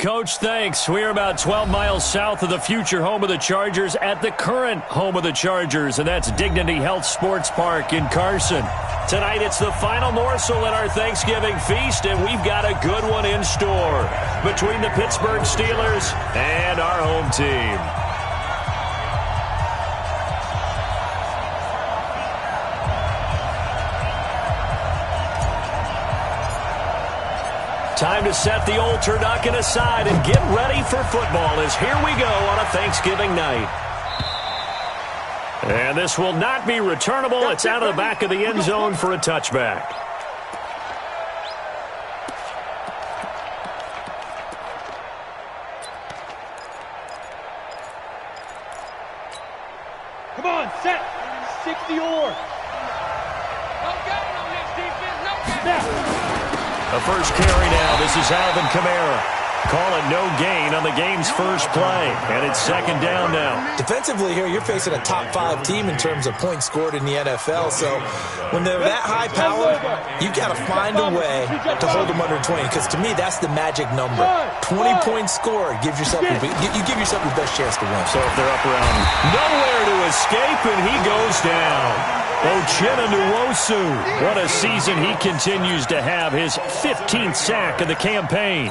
Coach. Thanks. We're about 12 miles south of the future home of the Chargers at the current home of the Chargers, and that's Dignity Health Sports Park in Carson. Tonight, it's the final morsel in our Thanksgiving feast, and we've got a good one in store between the Pittsburgh Steelers and our home team. Time to set the old turducken aside and get ready for football as here we go on a Thanksgiving night. And this will not be returnable. It's out of the back of the end zone for a touchback. Come on, set. 60 or. No gain on this defense. No gain. A first carry now. This is Alvin Kamara. Call it no gain on the game's first play. And it's second down now. Defensively here, you're facing a top 5 team in terms of points scored in the NFL. So when they're that high power, you got to find a way to hold them under 20. Because to me, that's the magic number. 20 points scored gives yourself you give yourself the best chance to win. So if they're up around nowhere to escape, and he goes down. Uchenna Nwosu. What a season he continues to have. His 15th sack of the campaign.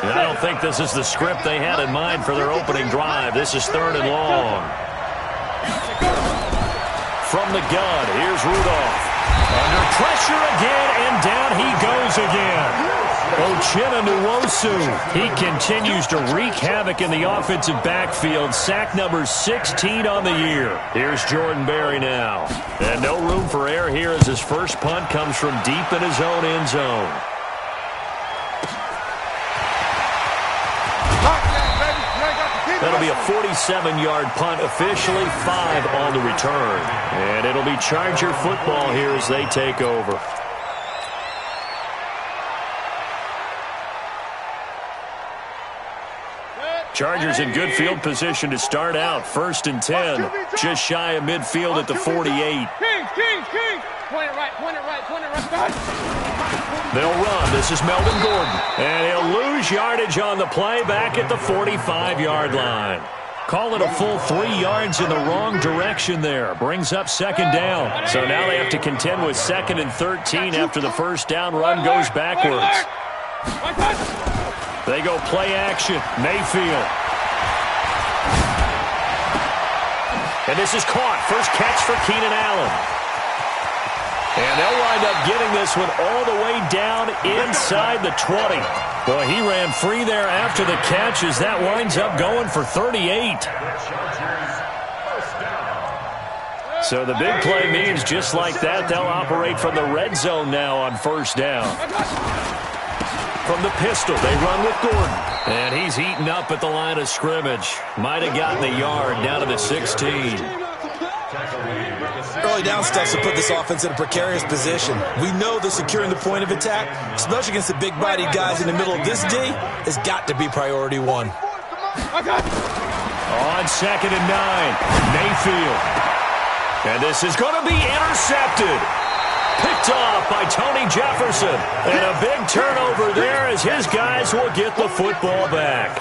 And I don't think this is the script they had in mind for their opening drive. This is 3rd and long. From the gun, here's Rudolph. Under pressure again, and down he goes again. Uchenna Nwosu. He continues to wreak havoc in the offensive backfield. Sack number 16 on the year. Here's Jordan Berry now. And no room for error here as his first punt comes from deep in his own end zone. That'll be a 47-yard punt, officially 5 on the return. And it'll be Charger football here as they take over. Chargers in good field position to start out. 1st and 10. Just shy of midfield at the 48. King. Point it right. They'll run. This is Melvin Gordon. And he'll lose yardage on the play back at the 45-yard line. Call it a full 3 yards in the wrong direction there. Brings up second down. So now they have to contend with 2nd and 13 after the first down run goes backwards. They go play action. Mayfield. And this is caught. First catch for Keenan Allen. And they'll wind up getting this one all the way down inside the 20. Boy, he ran free there after the catch as that winds up going for 38. So the big play means just like that, they'll operate from the red zone now on first down. From the pistol, they run with Gordon. And he's eaten up at the line of scrimmage. Might have gotten the yard down to the 16. Early down steps to put this offense in a precarious position. We know that securing the point of attack, especially against the big-bodied guys in the middle of this D, has got to be priority 1. On 2nd and 9, Mayfield. And this is going to be intercepted. Picked off by Tony Jefferson. And a big turnover there as his guys will get the football back.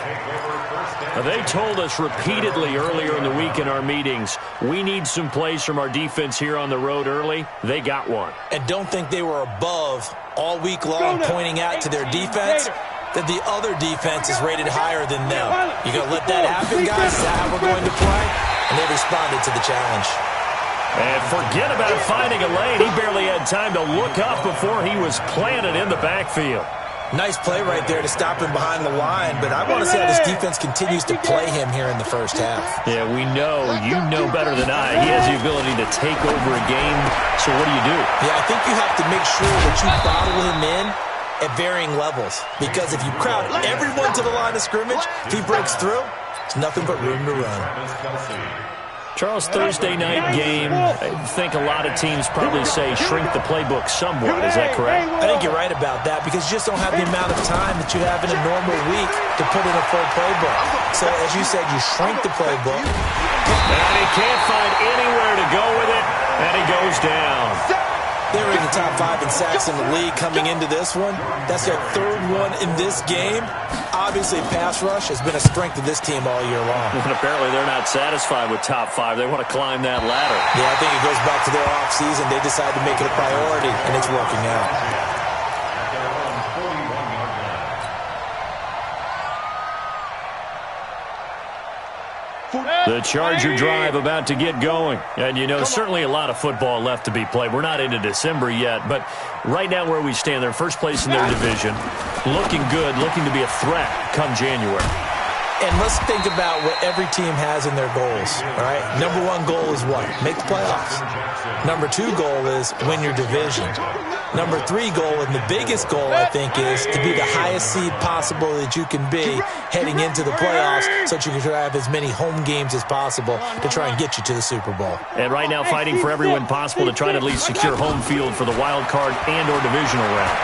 They told us repeatedly earlier in the week in our meetings, we need some plays from our defense here on the road early. They got one. And don't think they were above all week long pointing out to their defense that the other defense is rated higher than them. You going to let that happen, guys? Is that how we're going to play? And they responded to the challenge. And forget about finding a lane. He barely had time to look up before he was planted in the backfield. Nice play right there to stop him behind the line, but I want to see how this defense continues to play him here in the first half. Yeah, we know. You know better than I. He has the ability to take over a game, so what do you do? Yeah, I think you have to make sure that you bottle him in at varying levels, because if you crowd everyone to the line of scrimmage, if he breaks through, it's nothing but room to run. Charles, Thursday night game, I think a lot of teams probably say shrink the playbook somewhat. Is that correct? I think you're right about that because you just don't have the amount of time that you have in a normal week to put in a full playbook. So, as you said, you shrink the playbook. And he can't find anywhere to go with it, and he goes down. They were in the top 5 in sacks in the league coming into this one. That's their 3rd one in this game. Obviously, pass rush has been a strength of this team all year long. And apparently they're not satisfied with top 5. They want to climb that ladder. Yeah, I think it goes back to their offseason. They decided to make it a priority, and it's working out. The Charger drive about to get going. And, you know, certainly a lot of football left to be played. We're not into December yet, but right now where we stand, they're first place in their division. Looking good, looking to be a threat come January. And let's think about what every team has in their goals, all right? Number 1 goal is what? Make the playoffs. Number 2 goal is win your division. Number 3 goal, and the biggest goal, I think, is to be the highest seed possible that you can be heading into the playoffs so that you can have as many home games as possible to try and get you to the Super Bowl. And right now fighting for every win possible to try to at least secure home field for the wild card and or divisional round.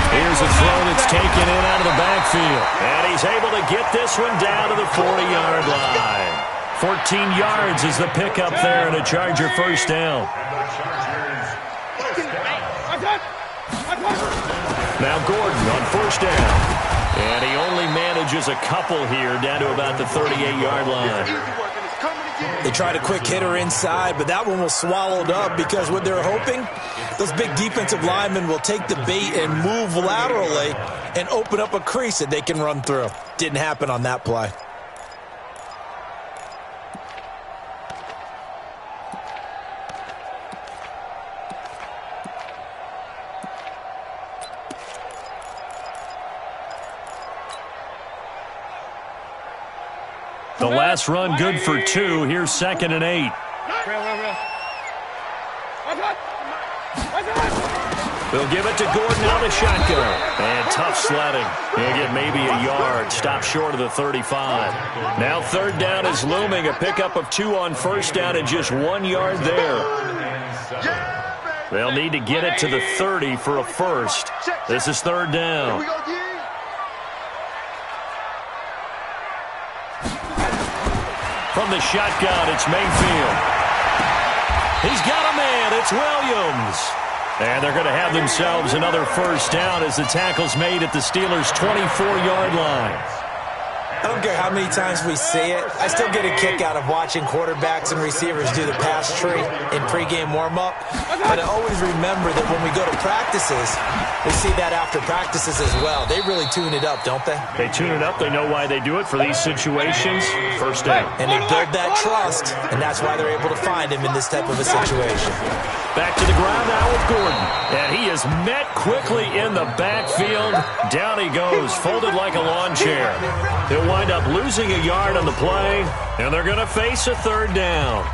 Here's a throw that's taken in out of the backfield. And he's able to get this one down to the 40-yard line. 14 yards is the pickup there and a Charger first down. Now Gordon on first down. And he only manages a couple here down to about the 38-yard line. They tried a quick hitter inside, but that one was swallowed up because what they're hoping, those big defensive linemen will take the bait and move laterally and open up a crease that they can run through. Didn't happen on that play. The last run good for 2. Here's 2nd and 8. They'll give it to Gordon out of shotgun. And tough sledding. He'll get maybe a yard. Stop short of the 35. Now 3rd down is looming. A pickup of 2 on first down and just 1 yard there. They'll need to get it to the 30 for a first. This is 3rd down. From the shotgun, it's Mayfield. He's got a man. It's Williams. And they're going to have themselves another first down as the tackle's made at the Steelers' 24-yard line. I don't care how many times we see it. I still get a kick out of watching quarterbacks and receivers do the pass tree in pregame warm-up. But I always remember that when we go to practices, we see that after practices as well. They really tune it up, don't they? They tune it up. They know why they do it for these situations. First down. And they build that trust, and that's why they're able to find him in this type of a situation. Back to the ground now with Gordon. And he is met quickly in the backfield. Down he goes, folded like a lawn chair. He'll wind up losing a yard on the play, and they're going to face a 3rd down.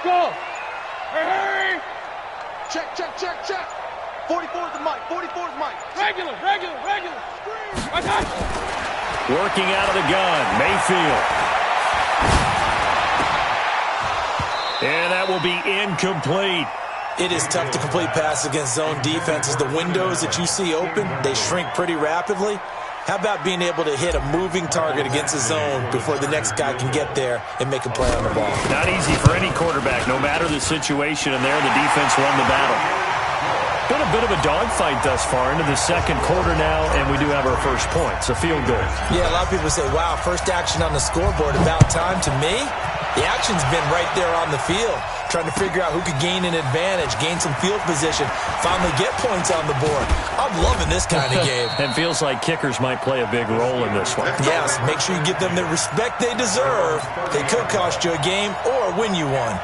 Go! Hey! Check. 44's the mic. 44's mic. Regular. Working out of the gun, Mayfield. And that will be incomplete. It is tough to complete passes against zone defenses. The windows that you see open, they shrink pretty rapidly. How about being able to hit a moving target against a zone before the next guy can get there and make a play on the ball? Not easy for any quarterback, no matter the situation, and there the defense won the battle. Been a bit of a dogfight thus far into the 2nd quarter now, and we do have our first point. It's a field goal. Yeah, a lot of people say, wow, first action on the scoreboard, about time. To me, the action's been right there on the field, trying to figure out who could gain an advantage, gain some field position, finally get points on the board. I'm loving this kind of game. And feels like kickers might play a big role in this one. Yes, make sure you give them the respect they deserve. They could cost you a game or win you one.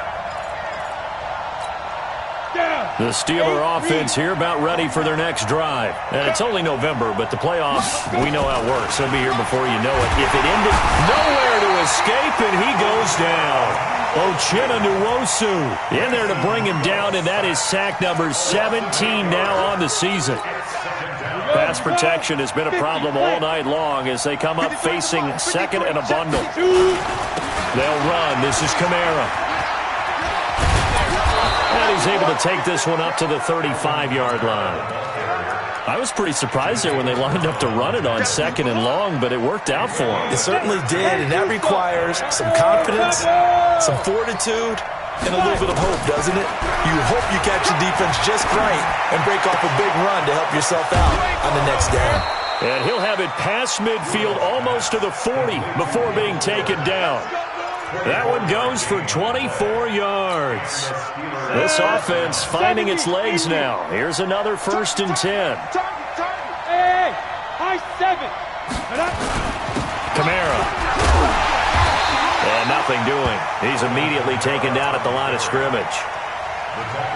The Steeler offense here about ready for their next drive. And it's only November, but the playoffs, we know how it works. They'll be here before you know it. If it ended, nowhere to escape, and he goes down. Nwosu in there to bring him down, and that is sack number 17 now on the season. Pass protection has been a problem all night long as they come up facing second and a bundle. They'll run. This is Kamara. And he's able to take this one up to the 35-yard line. I was pretty surprised there when they lined up to run it on second and long, but it worked out for him. It certainly did, and that requires some confidence, some fortitude, and a little bit of hope, doesn't it? You hope you catch the defense just right and break off a big run to help yourself out on the next down. And he'll have it past midfield almost to the 40 before being taken down. That one goes for 24 yards. This offense finding its legs now. Here's another 1st and 10. Hey, high 7. Kamara. And nothing doing. He's immediately taken down at the line of scrimmage.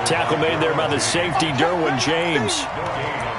Tackle made there by the safety, Derwin James.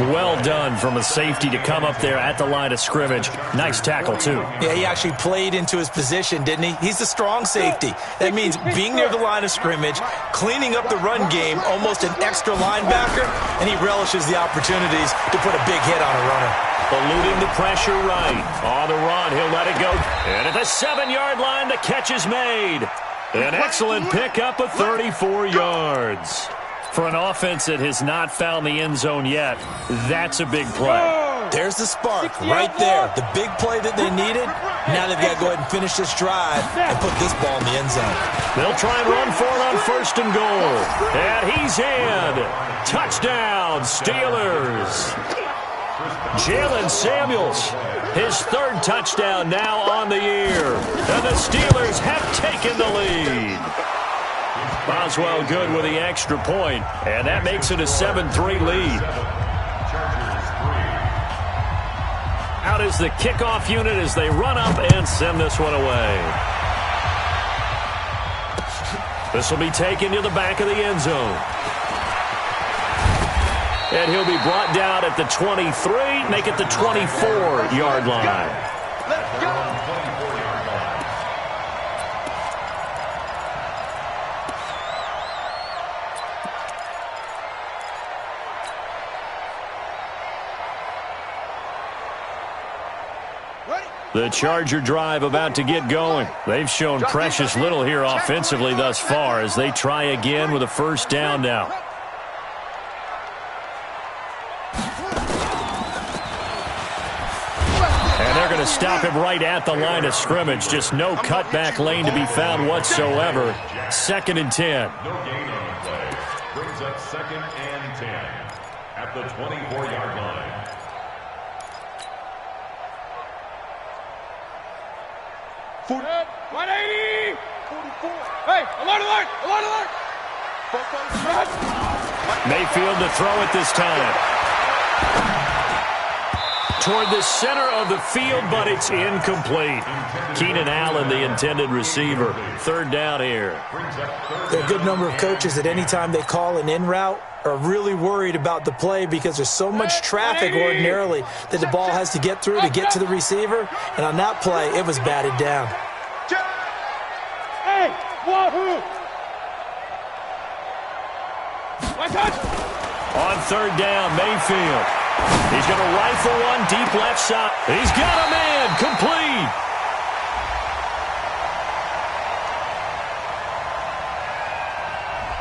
Well done from a safety to come up there at the line of scrimmage. Nice tackle, too. Yeah, he actually played into his position, didn't he? He's a strong safety. That means being near the line of scrimmage, cleaning up the run game, almost an extra linebacker, and he relishes the opportunities to put a big hit on a runner. Eluding the pressure right. On the run, he'll let it go. And at the 7-yard line, the catch is made. An excellent pickup of 34 yards. For an offense that has not found the end zone yet, that's a big play. There's the spark right there. The big play that they needed. Now they've got to go ahead and finish this drive and put this ball in the end zone. They'll try and run for it on 1st and goal. And he's in. Touchdown, Steelers. Jalen Samuels, his 3rd touchdown now on the year. And the Steelers have taken the lead. Boswell good with the extra point, and that makes it a 7-3 lead. Out is the kickoff unit as they run up and send this one away. This will be taken to the back of the end zone. And he'll be brought down at the 23, make it the 24-yard line. Let's go. The Charger drive about to get going. They've shown precious little here offensively thus far as they try again with a 1st down now. And they're going to stop him right at the line of scrimmage. Just no cutback lane to be found whatsoever. 2nd and 10. Brings up 2nd and 10 at the 24-yard line. 180! 44. Hey, alert! Mayfield to throw it this time. Toward the center of the field, but it's incomplete. Keenan Allen, the intended receiver. 3rd down here. There are a good number of coaches that any time they call an in route are really worried about the play because there's so much traffic ordinarily that the ball has to get through to get to the receiver. And on that play, it was batted down. Hey, wahoo! On 3rd down, Mayfield. He's going to rifle one deep left side. He's got a man, complete.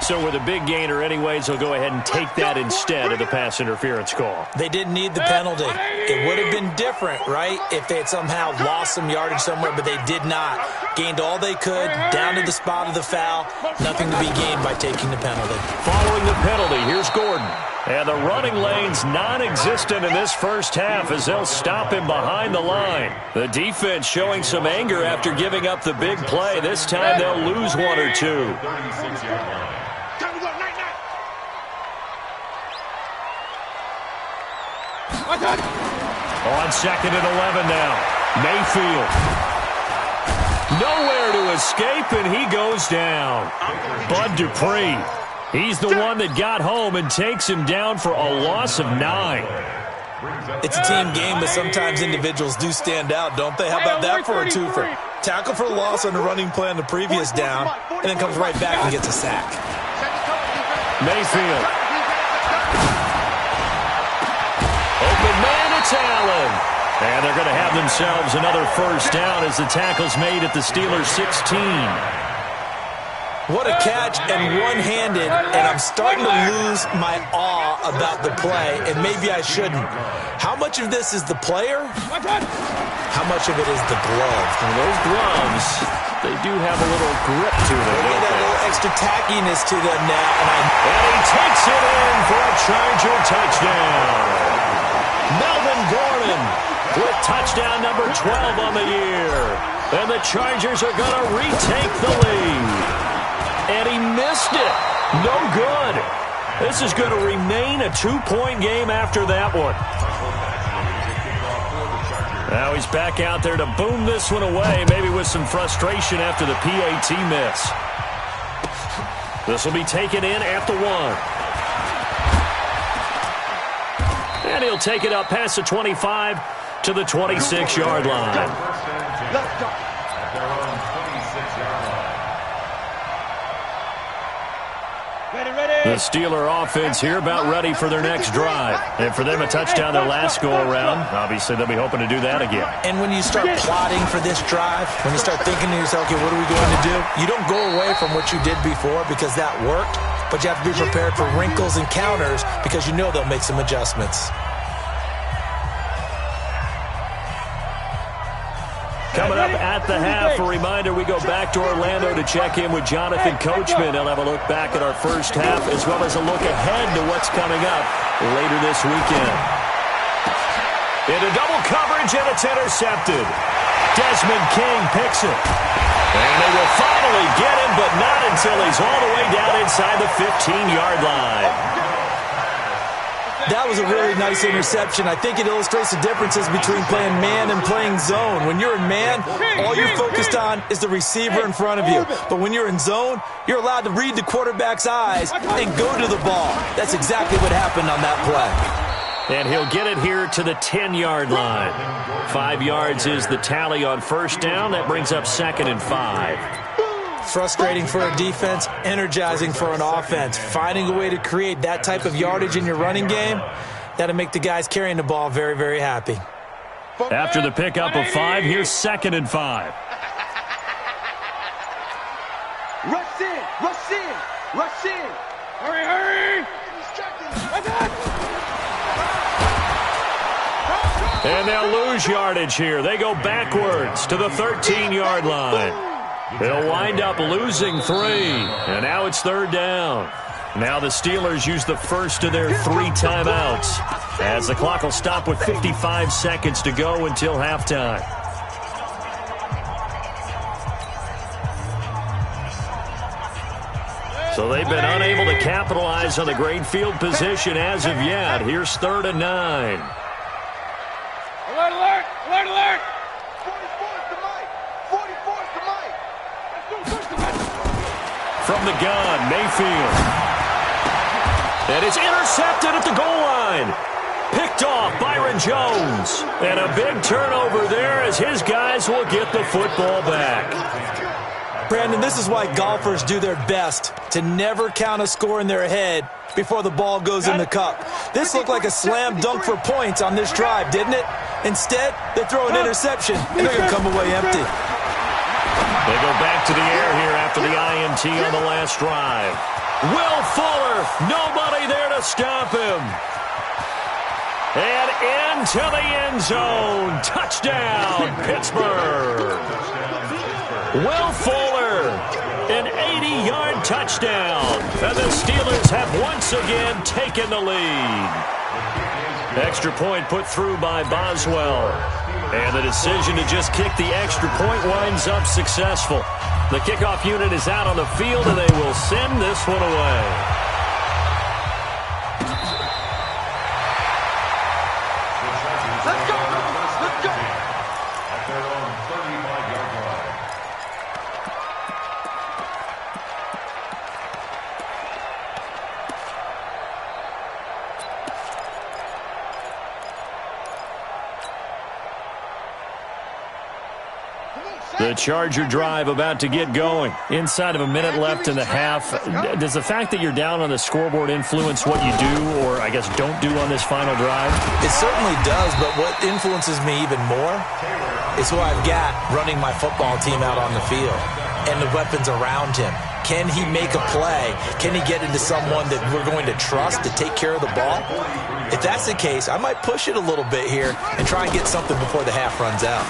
So with a big gainer anyways, they'll go ahead and take that instead of the pass interference call. They didn't need the penalty. It would have been different, right, if they had somehow lost some yardage somewhere, but they did not. Gained all they could, down to the spot of the foul. Nothing to be gained by taking the penalty. Following the penalty, here's Gordon. And the running lane's non-existent in this 1st half as they'll stop him behind the line. The defense showing some anger after giving up the big play. This time they'll lose 1 or 2. 36-yard line. On 2nd and 11 now. Mayfield. Nowhere to escape, and he goes down. Bud Dupree. He's the one that got home and takes him down for a loss of 9. It's a team game, but sometimes individuals do stand out, don't they? How about that for a twofer? Tackle for loss on the running play on the previous down, and then comes right back and gets a sack. Mayfield. Open man, it's Allen. And they're going to have themselves another first down as the tackle's made at the Steelers' 16. What a catch, and one-handed, and I'm starting to lose my awe about the play, and maybe I shouldn't. How much of this is the player? How much of it is the glove? And those gloves, they do have a little grip to them. They got a little extra tackiness to them now. And he takes it in for a Charger touchdown. Melvin Gordon with touchdown number 12 on the year. And the Chargers are going to retake the lead. And he missed it. No good. This is going to remain a 2-point game after that one. Now he's back out there to boom this one away, maybe with some frustration after the PAT miss. This will be taken in at the 1. And he'll take it up past the 25 to the 26-yard line. Let's go. The Steeler offense here about ready for their next drive. And for them, a touchdown their last go-around. Obviously, they'll be hoping to do that again. And when you start plotting for this drive, when you start thinking to yourself, okay, what are we going to do? You don't go away from what you did before because that worked, but you have to be prepared for wrinkles and counters because you know they'll make some adjustments. Coming up at the half, a reminder, we go back to Orlando to check in with Jonathan Coachman. He'll have a look back at our first half as well as a look ahead to what's coming up later this weekend. Into double coverage, and it's intercepted. Desmond King picks it. And they will finally get him, but not until he's all the way down inside the 15-yard line. That was a really nice interception. I think it illustrates the differences between playing man and playing zone. When you're in man, all you're focused on is the receiver in front of you. But when you're in zone, you're allowed to read the quarterback's eyes and go to the ball. That's exactly what happened on that play. And he'll get it here to the 10-yard line. 5 yards is the tally on first down. That brings up 2nd and 5. Frustrating for a defense, energizing for an offense. Finding a way to create that type of yardage in your running game, that'll make the guys carrying the ball very, very happy. After the pickup of 5, here's 2nd and 5. Rush in, rush in, rush in. Hurry, hurry. And they'll lose yardage here. They go backwards to the 13-yard line. They'll wind up losing 3, and now it's 3rd down. Now the Steelers use the first of their 3 timeouts as the clock will stop with 55 seconds to go until halftime. So they've been unable to capitalize on the great field position as of yet. Here's 3rd and 9. Alert, alert, alert, alert. From the gun, Mayfield. And it's intercepted at the goal line. Picked off Byron Jones. And a big turnover there as his guys will get the football back. Brandon, this is why golfers do their best to never count a score in their head before the ball goes in the cup. This looked like a slam dunk for points on this drive, didn't it? Instead, they throw an interception, and they're going to come away empty. They go back to the air here after the INT on the last drive. Will Fuller, nobody there to stop him. And into the end zone. Touchdown, Pittsburgh. Will Fuller, an 80-yard touchdown. And the Steelers have once again taken the lead. Extra point put through by Boswell. And the decision to just kick the extra point winds up successful. The kickoff unit is out on the field, and they will send this one away. Let's go, let's go. At their own 35-yard line. The Charger drive about to get going. Inside of a minute left in the half. Does the fact that you're down on the scoreboard influence what you do, or I guess don't do on this final drive? It certainly does, but what influences me even more is who I've got running my football team out on the field and the weapons around him. Can he make a play? Can he get into someone that we're going to trust to take care of the ball? If that's the case, I might push it a little bit here and try and get something before the half runs out.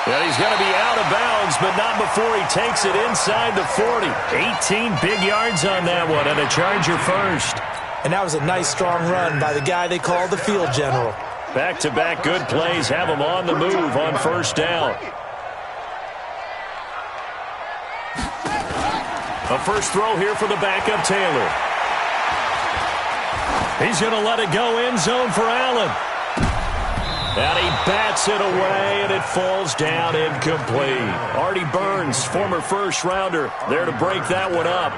And he's going to be out of bounds, but not before he takes it inside the 40. 18 big yards on that one, and a Charger first. And that was a nice, strong run by the guy they call the field general. Back-to-back good plays have him on the move on first down. A first throw here for the backup, Taylor. He's going to let it go end zone for Allen. And he bats it away, and it falls down incomplete. Artie Burns, former first-rounder, there to break that one up.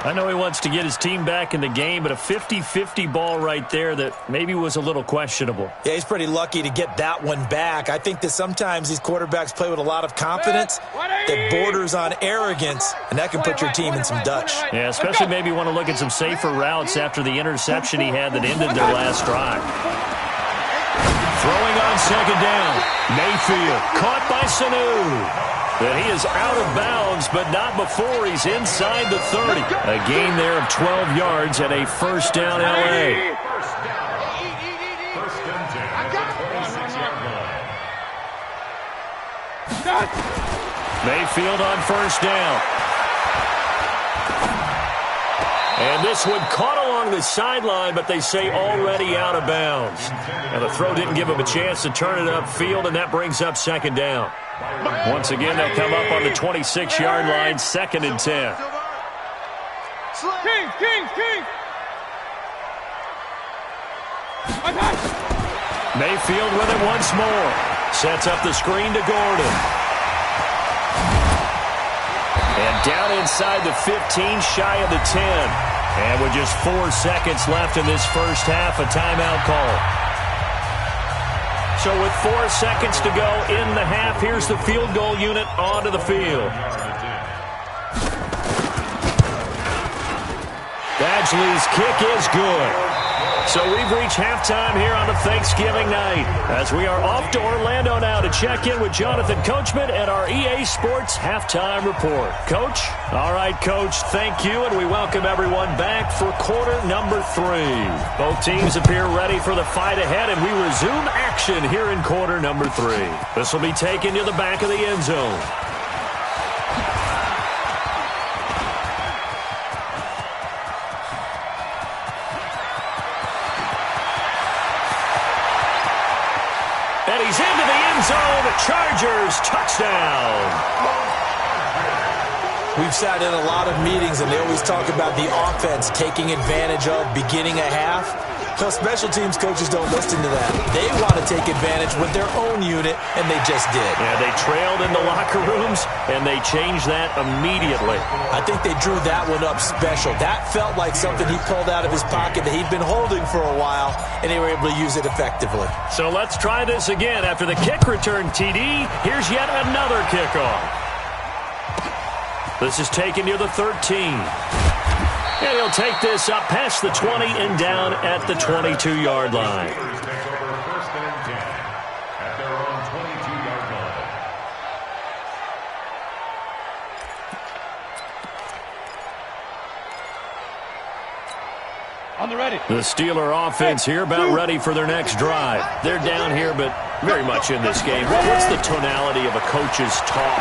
I know he wants to get his team back in the game, but a 50-50 ball right there that maybe was a little questionable. Yeah, he's pretty lucky to get that one back. I think that sometimes these quarterbacks play with a lot of confidence that borders on arrogance, and that can put your team in some Dutch. Yeah, especially maybe want to look at some safer routes after the interception he had that ended their last drive. Throwing on second down. Mayfield caught by Sanu. But he is out of bounds, but not before he's inside the 30. A gain there of 12 yards and a first down L.A. First and 10 at the 26-yard line. Mayfield on first down. And this one caught along the sideline, but they say already out of bounds. And the throw didn't give him a chance to turn it upfield, and that brings up second down. Once again, they'll come up on the 26-yard line, second and 10. Mayfield with it once more. Sets up the screen to Gordon. And down inside the 15, shy of the 10. And with just 4 seconds left in this first half, a timeout call. So with 4 seconds to go in the half, here's the field goal unit onto the field. Badgley's kick is good. So we've reached halftime here on a Thanksgiving night as we are off to Orlando now to check in with Jonathan Coachman and our EA Sports Halftime Report. Coach? All right, Coach, thank you, and we welcome everyone back for quarter number 3. Both teams appear ready for the fight ahead, and we resume action here in quarter number 3. This will be taken to the back of the end zone. And he's into the end zone. Chargers touchdown. We've sat in a lot of meetings, and they always talk about the offense taking advantage of beginning a half. So special teams coaches don't listen to that. They want to take advantage with their own unit, and they just did. Yeah, they trailed in the locker rooms, and they changed that immediately. I think they drew that one up special. That felt like something he pulled out of his pocket that he'd been holding for a while, and they were able to use it effectively. So let's try this again. After the kick return TD, here's yet another kickoff. This is taken near the 13. And he'll take this up past the 20 and down at the 22-yard line. On the ready. The Steeler offense here about ready for their next drive. They're down here, but very much in this game. What's the tonality of a coach's talk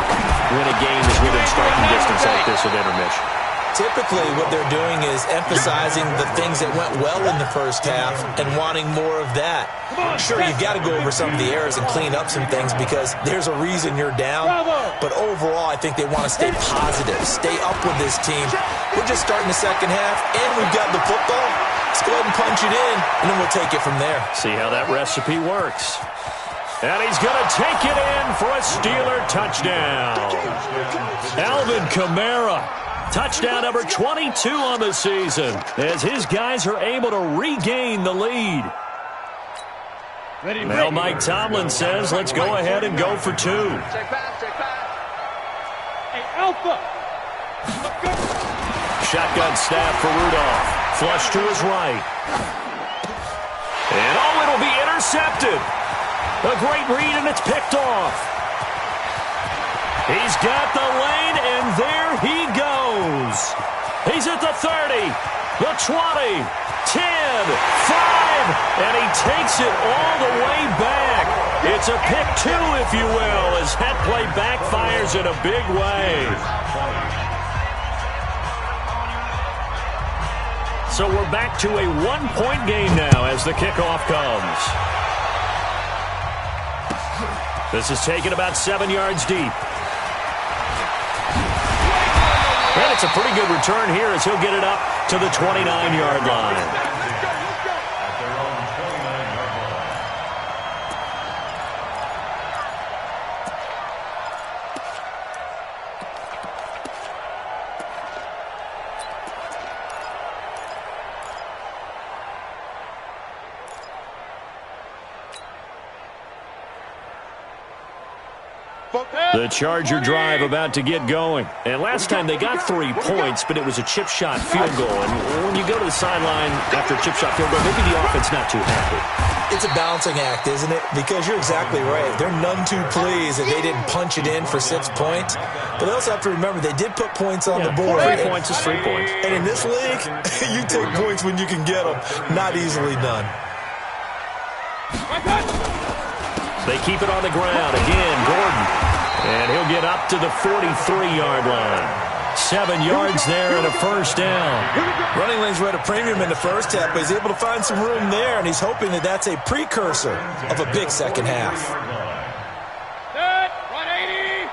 when a game is within striking distance like this of intermission? Typically, what they're doing is emphasizing the things that went well in the first half and wanting more of that. Sure, you've got to go over some of the errors and clean up some things because there's a reason you're down. But overall, I think they want to stay positive, stay up with this team. We're just starting the second half, and we've got the football. Let's go ahead and punch it in, and then we'll take it from there. See how that recipe works. And he's going to take it in for a Steeler touchdown. Alvin Kamara. Touchdown number 22 on the season as his guys are able to regain the lead. Well, Mike Tomlin says, let's go ahead and go for 2. Check pass. Hey, Alpha. Shotgun snap for Rudolph. Flush to his right. And it'll be intercepted. A great read, and it's picked off. He's got the lane, and there he goes. He's at the 30, the 20, 10, 5, and he takes it all the way back. It's a pick 2, if you will, as that play backfires in a big way. So we're back to a 1-point game now as the kickoff comes. This is taken about 7 yards deep. And it's a pretty good return here as he'll get it up to the 29-yard line. The Charger drive about to get going. And last time they got 3 points, but it was a chip shot field goal. And when you go to the sideline after a chip shot field goal, maybe the offense not too happy. It's a balancing act, isn't it? Because you're exactly right. They're none too pleased that they didn't punch it in for 6 points. But they also have to remember they did put points on the board. 3 points is 3 points. And in this league, you take points when you can get them. Not easily done. They keep it on the ground. Again, Gordon. And he'll get up to the 43-yard line. 7 yards there and a first down. Running lanes were at a premium in the first half, but he's able to find some room there, and he's hoping that that's a precursor of a big second half. Set, 180.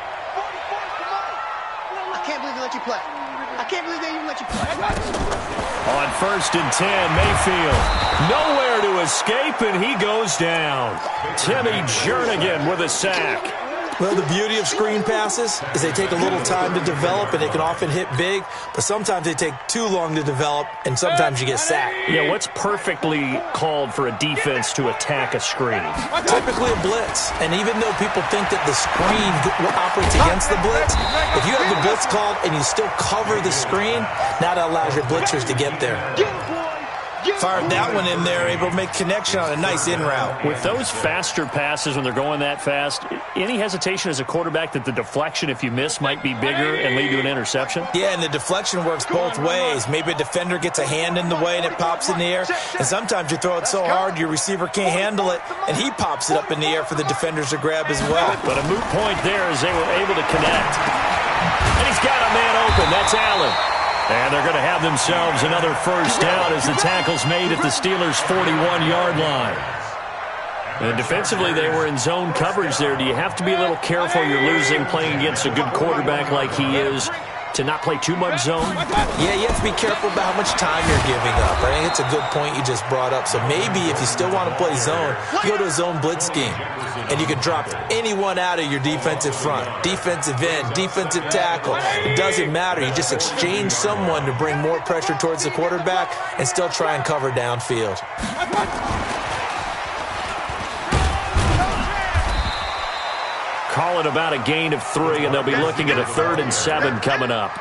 I can't believe they let you play. I can't believe they even let you play. On 1st and 10, Mayfield. Nowhere to escape, and he goes down. Timmy Jernigan with a sack. Well, the beauty of screen passes is they take a little time to develop, and they can often hit big, but sometimes they take too long to develop, and sometimes you get sacked. Yeah, what's perfectly called for a defense to attack a screen? Typically a blitz, and even though people think that the screen operates against the blitz, if you have the blitz called and you still cover the screen, now that allows your blitzers to get there. Fired that one in there, able to make connection on a nice in route. With those faster passes when they're going that fast, any hesitation as a quarterback that the deflection, if you miss, might be bigger and lead to an interception? Yeah, and the deflection works both ways. Maybe a defender gets a hand in the way and it pops in the air, and sometimes you throw it so hard your receiver can't handle it, and he pops it up in the air for the defenders to grab as well. But a moot point there as they were able to connect. And he's got a man open. That's Allen. And they're going to have themselves another first down as the tackle's made at the Steelers' 41-yard line. And defensively, they were in zone coverage there. Do you have to be a little careful? You're losing playing against a good quarterback like he is to not play too much zone? Yeah, you have to be careful about how much time you're giving up. I think it's a good point you just brought up. So maybe if you still want to play zone, you go to a zone blitz scheme. And you can drop anyone out of your defensive front, defensive end, defensive tackle. It doesn't matter. You just exchange someone to bring more pressure towards the quarterback and still try and cover downfield. Call it about a gain of 3, and they'll be looking at a 3rd and 7 coming up.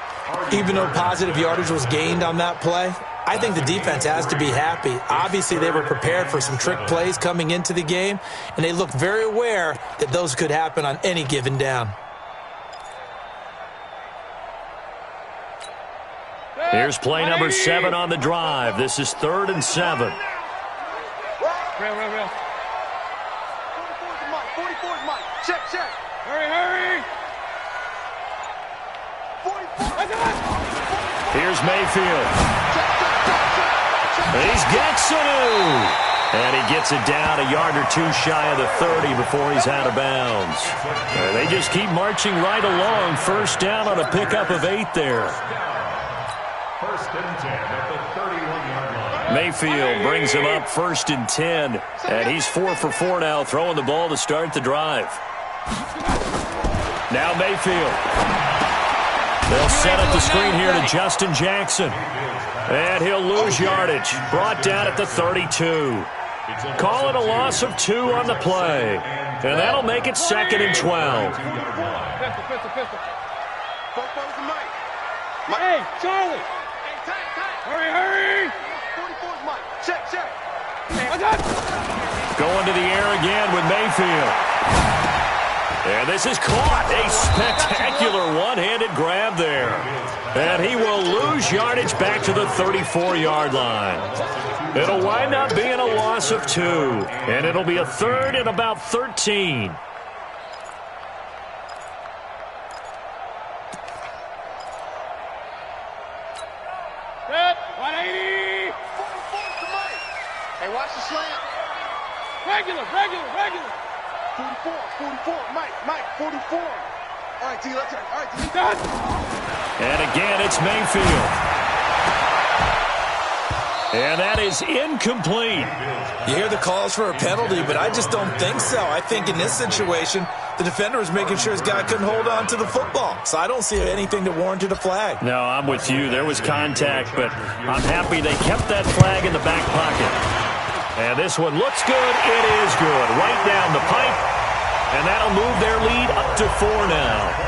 Even though positive yardage was gained on that play, I think the defense has to be happy. Obviously, they were prepared for some trick plays coming into the game, and they looked very aware that those could happen on any given down. Here's play number 7 on the drive. This is 3rd and 7. Real. 44's Mike. Check. Hurry. 44. Here's Mayfield. He's got Sanu. And he gets it down a yard or 2 shy of the 30 before he's out of bounds. They just keep marching right along. First down on a pickup of 8 there. 1st and 10 at the 31-yard line. Mayfield brings him up 1st and 10. And he's 4 for 4 now, throwing the ball to start the drive. Now Mayfield. They'll set up the screen here to Justin Jackson. And he'll lose yardage. Brought down at the 32. Call it a loss of 2 on the play. And that'll make it 2nd and 12. Pistol. Hey, Charlie. Hey, tight. Hurry. 44's Mike. Check. Going to the air again with Mayfield. And this is caught. A spectacular one-handed grab there. And he will lose yardage back to the 34-yard line. It'll wind up being a loss of 2. And it'll be a 3rd and about 13. Set. 180. 44's to Mike. Hey, watch the slant. Regular. 44. Mike, 44. All right, T, let's all right, T. And again, it's Mayfield. And that is incomplete. You hear the calls for a penalty, but I just don't think so. I think in this situation, the defender was making sure his guy couldn't hold on to the football. So I don't see anything that warranted a flag. No, I'm with you. There was contact, but I'm happy they kept that flag in the back pocket. And this one looks good. It is good. Right down the pipe. And that'll move their lead up to 4 now.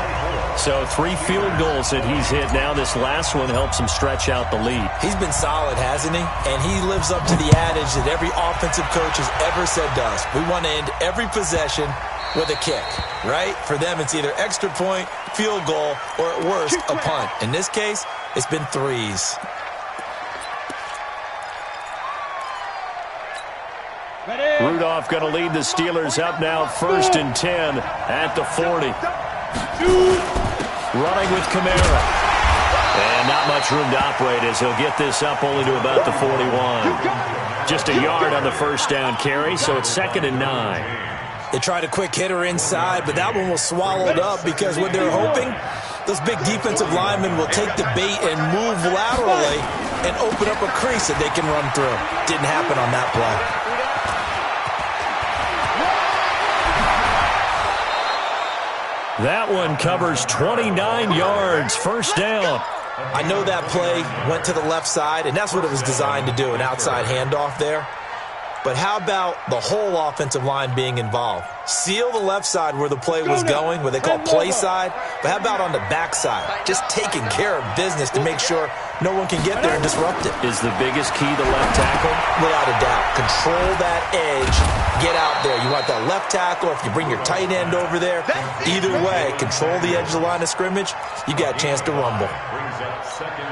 So 3 field goals that he's hit now. This last one helps him stretch out the lead. He's been solid, hasn't he? And he lives up to the adage that every offensive coach has ever said to us. We want to end every possession with a kick, right? For them, it's either extra point, field goal, or at worst, a punt. In this case, it's been 3s. Rudolph going to lead the Steelers up now 1st and 10 at the 40. Running with Kamara. And not much room to operate as he'll get this up only to about the 41. Just a yard on the 1st down carry, so it's 2nd and 9. They tried a quick hitter inside, but that one was swallowed up because what they're hoping, those big defensive linemen will take the bait and move laterally and open up a crease that they can run through. Didn't happen on that play. That one covers 29 yards, 1st down. I know that play went to the left side, and that's what it was designed to do, an outside handoff there. But how about the whole offensive line being involved? Seal the left side where the play was going, what they call play side. But how about on the back side? Just taking care of business to make sure no one can get there and disrupt it. Is the biggest key the left tackle? Without a doubt. Control that edge. Get out there. You want that left tackle. If you bring your tight end over there, either way, control the edge of the line of scrimmage, you got a chance to rumble.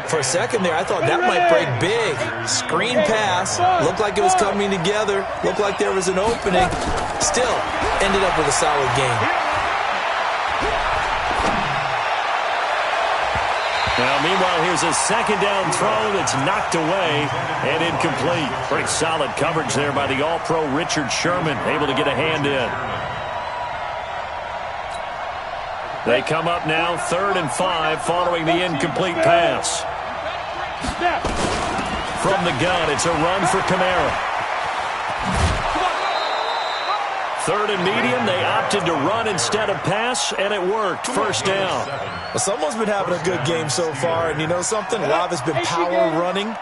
For a second there, I thought that might break big. Screen pass. Looked like it was coming together. Looked like there was an opening. Still, ended up with a solid game. Now, meanwhile, here's a 2nd down throw that's knocked away and incomplete. Pretty solid coverage there by the All-Pro Richard Sherman, able to get a hand in. They come up now 3rd and 5 following the incomplete pass. From the gun, it's a run for Kamara. 3rd and medium, they opted to run instead of pass, and it worked. 1st down. Well, someone's been having a good game so far, and you know something? A lot has been power running.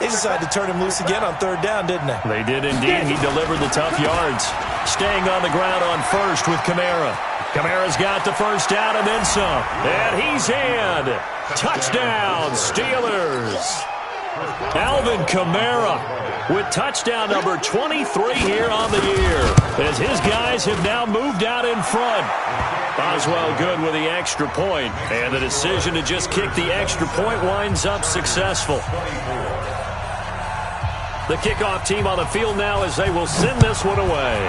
They decided to turn him loose again on 3rd down, didn't they? They did indeed. He delivered the tough yards. Staying on the ground on 1st with Kamara. Kamara's got the 1st down and then some. And he's in. Touchdown, Steelers. Alvin Kamara with touchdown number 23 here on the year, as his guys have now moved out in front. Boswell good with the extra point, and the decision to just kick the extra point winds up successful. The kickoff team on the field now as they will send this one away.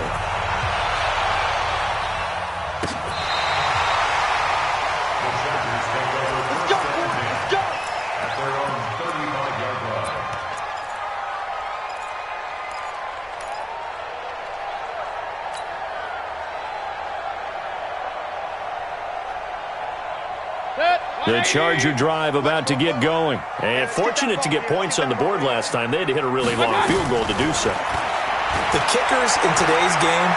The Charger drive about to get going. And fortunate to get points on the board last time. They had to hit a really long field goal to do so. The kickers in today's game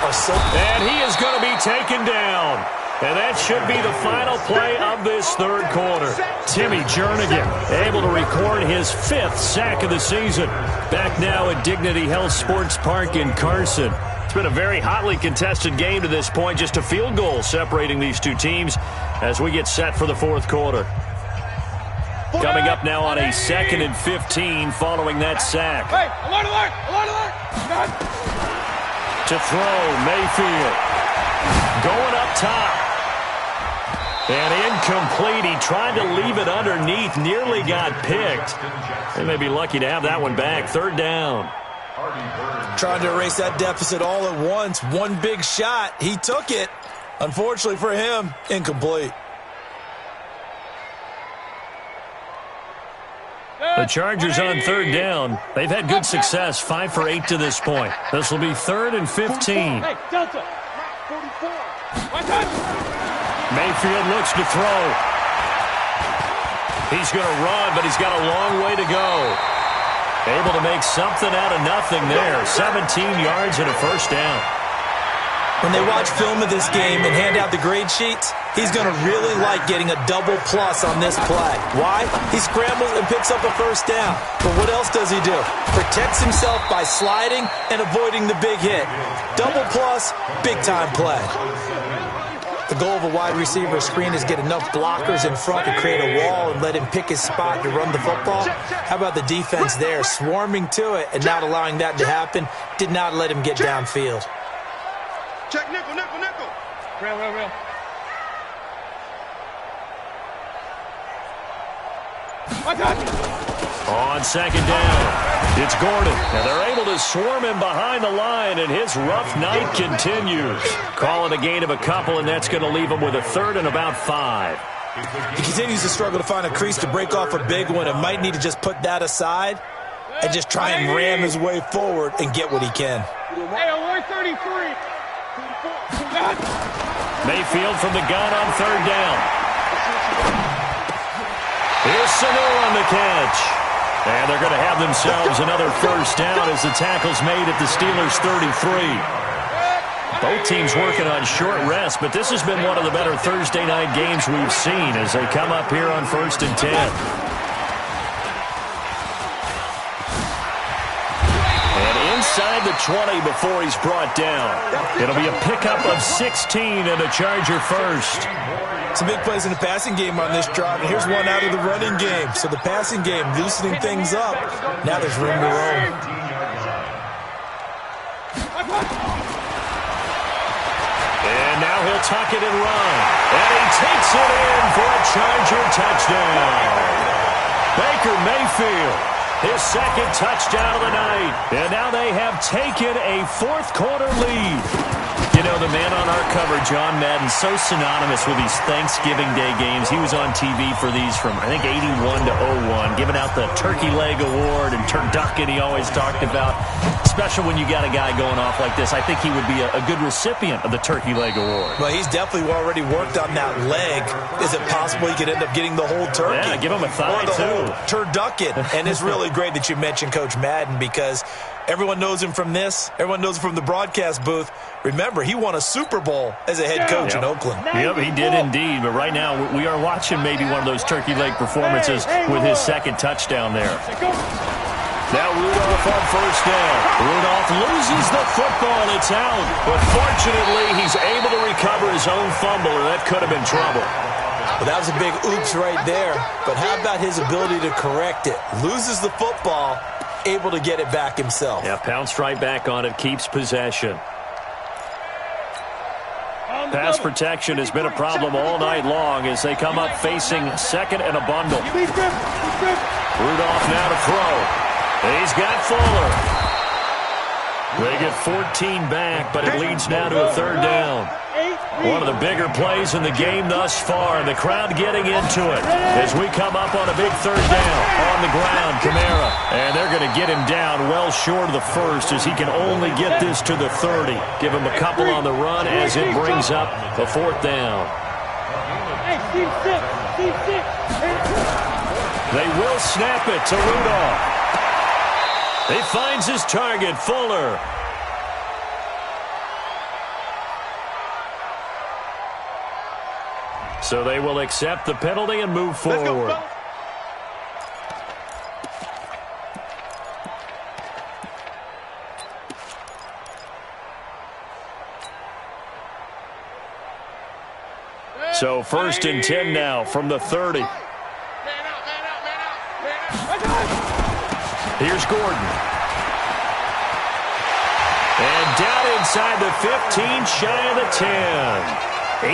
are so... And he is going to be taken down. And that should be the final play of this third quarter. Timmy Jernigan able to record his 5th sack of the season. Back now at Dignity Health Sports Park in Carson. It's been a very hotly contested game to this point. Just a field goal separating these two teams as we get set for the fourth quarter. Coming up now on a 2nd and 15 following that sack. Hey, alert, alert, alert, alert. To throw, Mayfield. Going up top. And incomplete. He tried to leave it underneath. Nearly got picked. They may be lucky to have that one back. 3rd down. Trying to erase that deficit all at once. One big shot. He took it. Unfortunately for him, incomplete. The Chargers on 3rd down. They've had good success, 5 for 8 to this point. This will be 3rd and 15. Hey, Delta. 44. Mayfield looks to throw. He's going to run, but he's got a long way to go. Able to make something out of nothing there. 17 yards and a 1st down. When they watch film of this game and hand out the grade sheets, he's going to really like getting a double plus on this play. Why? He scrambles and picks up a 1st down. But what else does he do? Protects himself by sliding and avoiding the big hit. Double plus, big-time play. The goal of a wide receiver screen is get enough blockers in front to create a wall and let him pick his spot to run the football. How about the defense there, swarming to it and not allowing that to happen? Did not let him get downfield. Check nickel, nickel, nickel. Real. On 2nd down, it's Gordon. And they're able to swarm him behind the line, and his rough night continues. Calling a gain of a couple, and that's going to leave him with a 3rd and about 5. He continues to struggle to find a crease to break off a big one and might need to just put that aside and just try and ram his way forward and get what he can. Hey, alert 33. Mayfield from the gun on 3rd down. Here's Sanu on the catch. And they're going to have themselves another 1st down as the tackle's made at the Steelers' 33. Both teams working on short rest, but this has been one of the better Thursday night games we've seen as they come up here on 1st and 10. Inside the 20 before he's brought down. It'll be a pickup of 16 and a Charger 1st. Some big plays in the passing game on this drive, and here's one out of the running game. So the passing game loosening things up. Now there's room to roam. And now he'll tuck it and run. And he takes it in for a Charger touchdown. Baker Mayfield. His 2nd touchdown of the night. And now they have taken a 4th quarter lead. You know, the man on our cover, John Madden, so synonymous with these Thanksgiving Day games. He was on TV for these from, I think, 81 to 01, giving out the Turkey Leg Award and turducken he always talked about. Special when you got a guy going off like this. I think he would be a good recipient of the Turkey Leg Award. Well, he's definitely already worked on that leg. Is it possible he could end up getting the whole turkey? Yeah, give him a thigh, or the too. Whole turducken. And it's really great that you mentioned Coach Madden because everyone knows him from this. Everyone knows him from the broadcast booth. Remember, he won a Super Bowl as a head coach in Oakland. Yep, he did indeed. But right now, we are watching maybe one of those turkey leg performances with his 2nd touchdown there. Now Rudolph on 1st down. Rudolph loses the football. It's out. But fortunately, he's able to recover his own fumble, or that could have been trouble. Well, that was a big oops right there. But how about his ability to correct it? Loses the football, able to get it back himself. Yeah, pounced right back on it, keeps possession. Pass protection has been a problem all night long as they come up facing 2nd and a bundle. Rudolph now to throw. He's got Fuller. They get 14 back, but it leads now to a 3rd down. One of the bigger plays in the game thus far, and the crowd getting into it as we come up on a big 3rd down. On the ground, Kamara. And they're going to get him down well short of the 1st as he can only get this to the 30. Give him a couple on the run as it brings up the 4th down. They will snap it to Rudolph. He finds his target, Fuller. So they will accept the penalty and move forward. So 1st and 10 now from the 30. Here's Gordon. And down inside the 15, shy of the 10. 18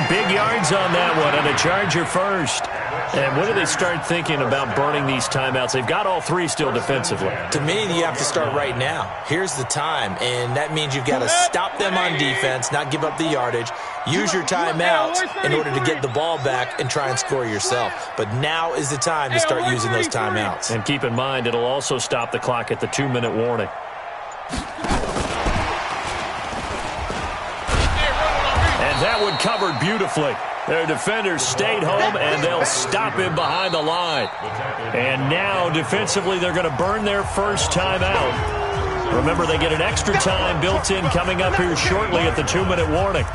big yards on that one, and a Charger first. And when do they start thinking about burning these timeouts? They've got all three still defensively. To me, you have to start right now. Here's the time, and that means you've got to stop them on defense, not give up the yardage, use your timeouts in order to get the ball back and try and score yourself. But now is the time to start using those timeouts. And keep in mind, it'll also stop the clock at the 2-minute warning. That one covered beautifully. Their defenders stayed home, and they'll stop him behind the line. And now, defensively, they're going to burn their first time out. Remember, they get an extra time built in coming up here shortly at the 2-minute warning.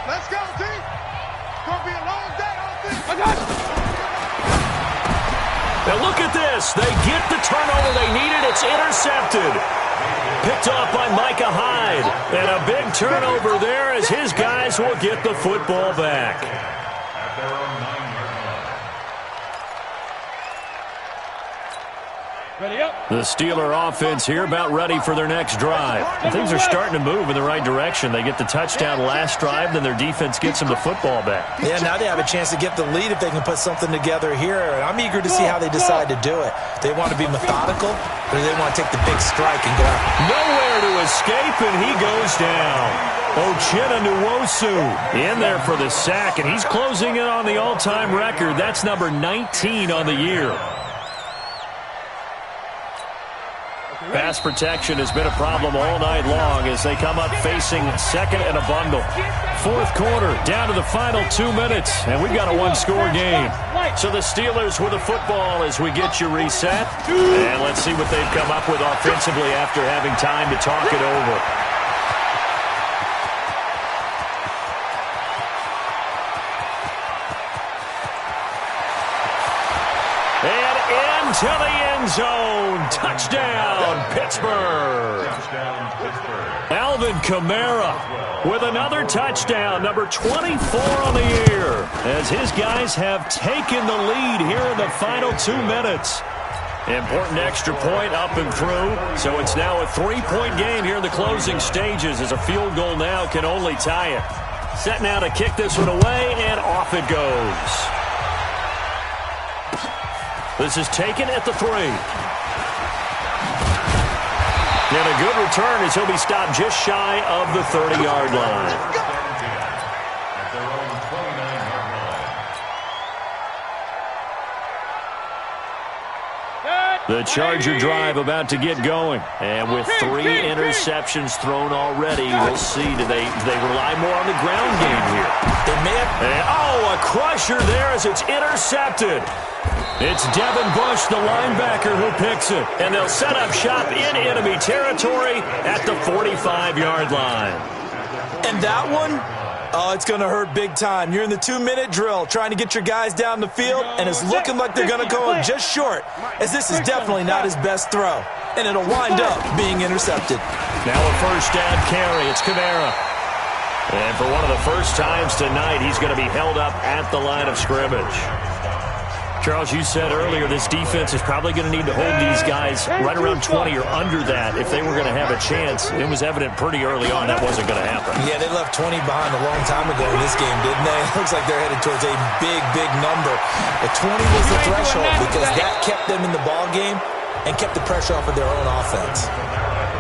Let's go, team. Gonna be a long day, Now look at this. They get the turnover they needed. It's intercepted. Picked off by Micah Hyde. And a big turnover there as his guys will get the football back. The Steeler offense here about ready for their next drive. And things are starting to move in the right direction. They get the touchdown last drive, then their defense gets them the football back. Yeah, now they have a chance to get the lead if they can put something together here. And I'm eager to see how they decide to do it. They want to be methodical, or do they want to take the big strike and go out? Nowhere to escape, and he goes down. Uchenna Nwosu in there for the sack, and he's closing in on the all-time record. That's number 19 on the year. Pass protection has been a problem all night long as they come up facing second and a bundle. Fourth quarter, down to the final 2 minutes, and we've got a one-score game. So the Steelers with the football as we get you reset. And let's see what they've come up with offensively after having time to talk it over. To the end zone. Touchdown, Pittsburgh. Alvin Kamara with another touchdown, number 24 on the year, as his guys have taken the lead here in the final 2 minutes. Important extra point up and through, so it's now a 3-point game here in the closing stages as a field goal now can only tie it. Set now to kick this one away, and off it goes. This is taken at the 3. And a good return as he'll be stopped just shy of the 30-yard line. The Charger drive about to get going. And with 3 interceptions thrown already, we'll see. Do they rely more on the ground game here? They may have. And, a crusher there as it's intercepted. It's Devin Bush, the linebacker, who picks it. And they'll set up shop in enemy territory at the 45-yard line. And that one, oh, it's going to hurt big time. You're in the 2-minute drill trying to get your guys down the field, and it's looking like they're going to go just short, as this is definitely not his best throw. And it'll wind up being intercepted. Now a first down carry. It's Kamara. And for one of the first times tonight, he's going to be held up at the line of scrimmage. Charles, you said earlier this defense is probably going to need to hold these guys right around 20 or under that if they were going to have a chance. It was evident pretty early on that wasn't going to happen. Yeah, they left 20 behind a long time ago in this game, didn't they? It looks like they're headed towards a big, big number. But 20 was the threshold because that kept them in the ball game and kept the pressure off of their own offense.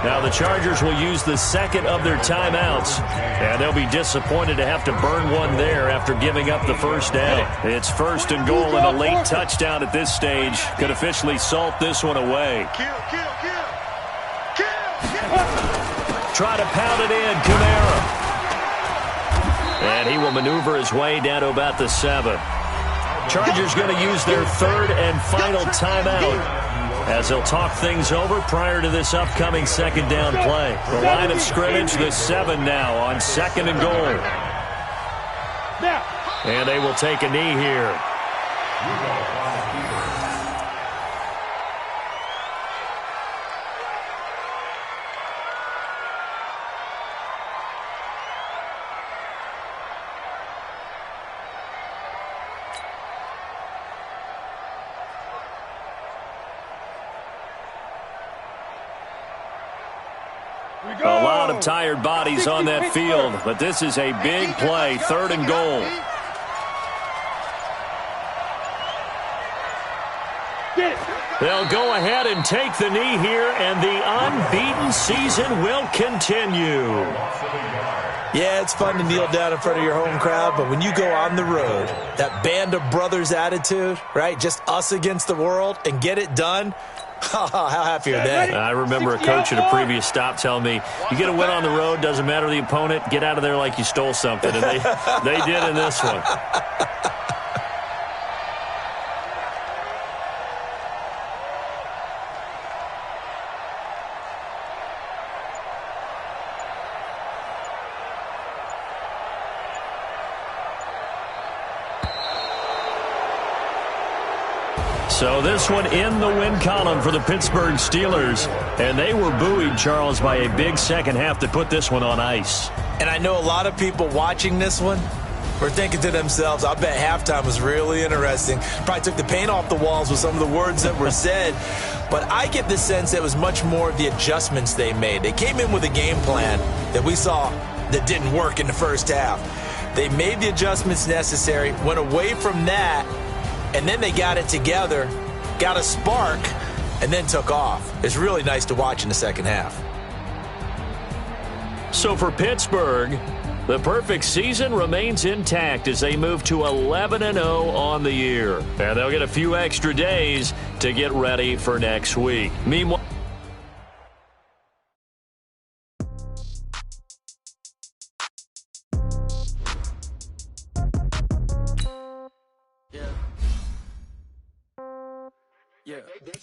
Now the Chargers will use the second of their timeouts, and they'll be disappointed to have to burn one there after giving up the first down. It's first and goal, and a late touchdown at this stage could officially salt this one away. Kill. try to pound it in. Kamara. And he will maneuver his way down to about the 7. Chargers going to use their third and final timeout as they'll talk things over prior to this upcoming second down play. The line of scrimmage, the 7 now on 2nd and goal. And they will take a knee here. A lot of tired bodies on that field, but this is a big play, 3rd and goal. They'll go ahead and take the knee here, and the unbeaten season will continue. Yeah, it's fun to kneel down in front of your home crowd, but when you go on the road, that band of brothers attitude, right, just us against the world, and get it done, how happy are they? I remember a coach at a previous stop telling me, you get a win on the road, doesn't matter the opponent, get out of there like you stole something. And they did in this one. So this one in the win column for the Pittsburgh Steelers. And they were buoyed, Charles, by a big second half to put this one on ice. And I know a lot of people watching this one were thinking to themselves, I bet halftime was really interesting. Probably took the paint off the walls with some of the words that were said. But I get the sense it was much more of the adjustments they made. They came in with a game plan that we saw that didn't work in the first half. They made the adjustments necessary, went away from that, and then they got it together, got a spark, and then took off. It's really nice to watch in the second half. So for Pittsburgh, the perfect season remains intact as they move to 11-0 on the year. And they'll get a few extra days to get ready for next week. Meanwhile,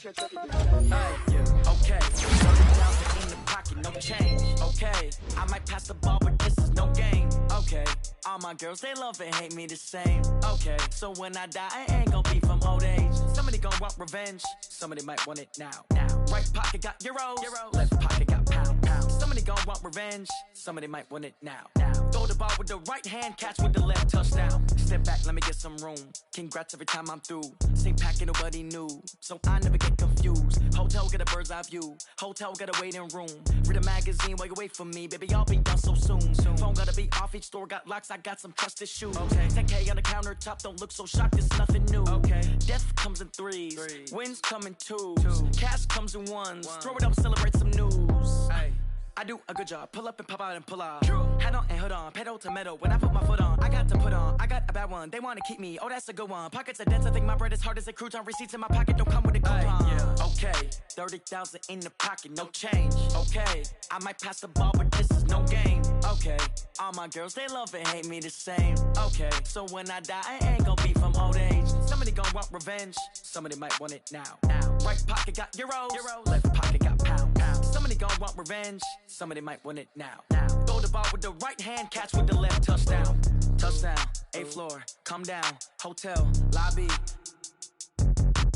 okay. $30,000 in the pocket, no change. Okay, I might pass the ball, but this is no game. Okay, all my girls, they love and hate me the same. Okay, so when I die, I ain't gonna be from old age. Somebody gonna want revenge, somebody might want it now. Right pocket got euros, left pocket got pounds. Somebody gonna want revenge, somebody might want it now. Throw the ball with the right hand, catch with the left, touchdown. Step back, let me get some room. Congrats every time I'm through. Same packet, nobody knew, so I never get confused. Hotel get a bird's eye view. Hotel get a waiting room. Read a magazine while you wait for me, baby. I'll be done so soon. Phone gotta be off. Each store got locks. I got some trusted shoes. Okay. 10K on the countertop. Don't look so shocked. It's nothing new. Okay. Death comes in threes. Wins come in twos. Cash comes in ones. Throw it up, celebrate some news. Hey. I do a good job. Pull up and pop out and pull out. Hat on and hood on. Pedal to metal. When I put my foot on, I got to put on. I got a bad one. They want to keep me. Oh, that's a good one. Pockets are dense. I think my bread is hard as a crouton. Receipts in my pocket don't come with a coupon. Yeah. Okay. 30,000 in the pocket. No change. Okay. I might pass the ball, but this is no game. Okay. All my girls, they love and hate me the same. Okay. So when I die, I ain't gonna be from old age. Somebody gonna want revenge. Somebody might want it now. Right pocket got euros. Left pocket got pounds. Somebody gonna want revenge. Somebody might want it now. Throw the ball with the right hand, catch with the left, touchdown. Touchdown, 8th floor, come down, hotel, lobby.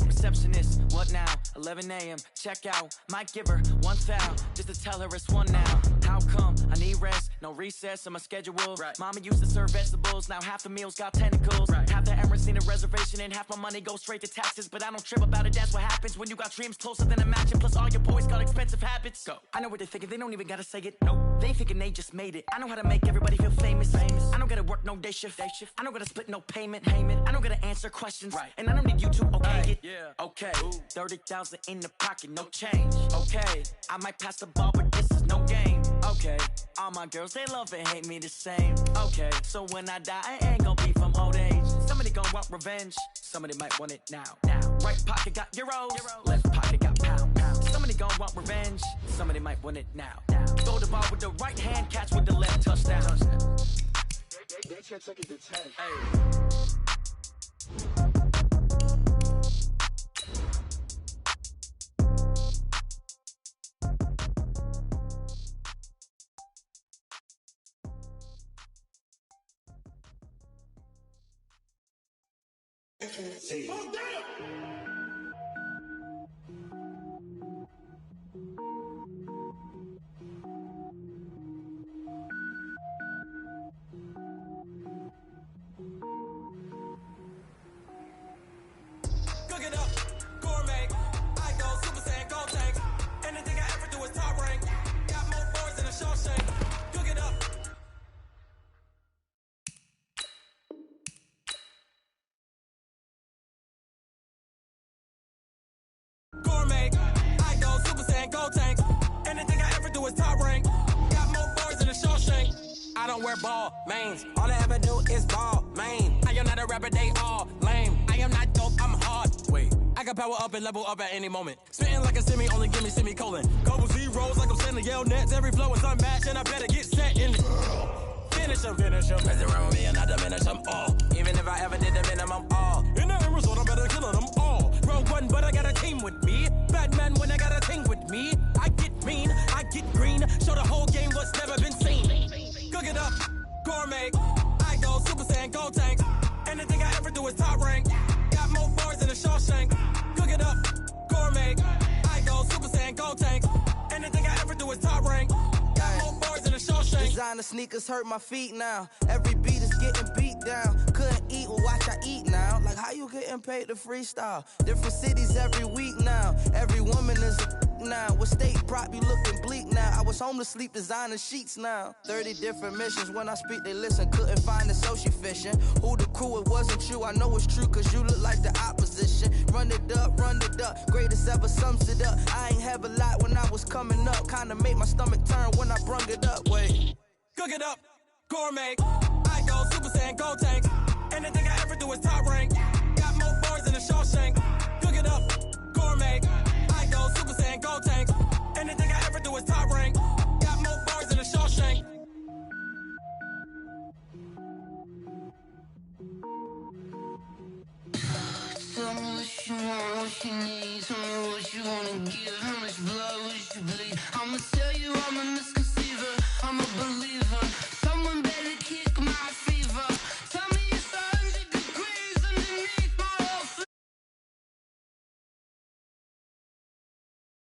Receptionist, what now? 11 a.m., check out. Might give her one foul, just to tell her it's one now. How come? I need rest, no recess in my schedule. Right. Mama used to serve vegetables, now half the meals got tentacles. Right. Half the Emirates need a reservation and half my money goes straight to taxes. But I don't trip about it, that's what happens when you got dreams closer than a matching. Plus all your boys got expensive habits. Go. I know what they're thinking, they don't even gotta say it. Nope. They thinking they just made it. I know how to make everybody feel famous. I don't gotta work no day shift. I don't gotta split no payment. I don't gotta answer questions. Right. And I don't need you to okay it. Yeah. Okay. 30,000 in the pocket, no change. Okay. I might pass the ball, but this is no game. Okay. All my girls, they love and hate me the same. Okay. So when I die, I ain't gonna be from old age. Somebody gonna want revenge. Somebody might want it now. Right pocket got euros. Left pocket got pounds. Somebody gon' want revenge. Somebody might want it now. Throw the ball with the right hand, catch with the left, touchdown. They can't take it to 10. Hey. Oh, damn! Cook it up, gourmet. I go Super Saiyan, gold tank. Anything I ever do is top rank. Got more boards than a Shawshank. Cook it up. Gourmet. I go Super Saiyan, gold tank. Anything I ever do is top rank. Got more boards than a Shawshank. I don't wear ball mains. All I ever do is ball main. I am not a rapper, they all lame. I am not dope, I'm hard. Wait, I can power up and level up at any moment. Spitting like a semi, only give me semicolon. Couple zeros like I'm sending yell nets. Every flow is unmatched, and I better get set in. Finish them. Mess around with me and I diminish them all. Even if I ever did the minimum all. In the result, I'm better killing them all. Rogue one, but I got a team with me. Batman when I got a team with me. I get mean, I get green. Show the whole game what's never been seen. Cook it up, gourmet. I go Super Saiyan, gold tank. Anything I ever do is top rank. Got more bars than a Shawshank. Cook it up, gourmet. I go Super Saiyan, gold tank. Anything I ever do is top rank. Got more bars than a Shawshank. Designer sneakers hurt my feet now. Every beat is getting beat down. Couldn't eat, well watch I eat now. Like how you getting paid to freestyle? Different cities every week now. Every woman is a now. With state prop, you looking bleak now. I was home to sleep designing sheets now. 30 different missions. When I speak, they listen. Couldn't find it, so she fishing. Who the crew? It wasn't you. I know it's true, cause you look like the opposition. Run it up. Greatest ever sums it up. I ain't have a lot when I was coming up. Kinda made my stomach turn when I brung it up. Wait. Cook it up, gourmet. I go Super Saiyan, gold tank. Anything I ever do is top rank. Got more bars than a Shawshank. Cook it up, gourmet. I go Super Saiyan, gold tank. Anything I ever do is top rank. Got more bars than a Shawshank. Tell me what you want, what you need. Tell me what you wanna give. How much blood would you bleed? I'ma tell you I'm a misconceiver. I'm a believer.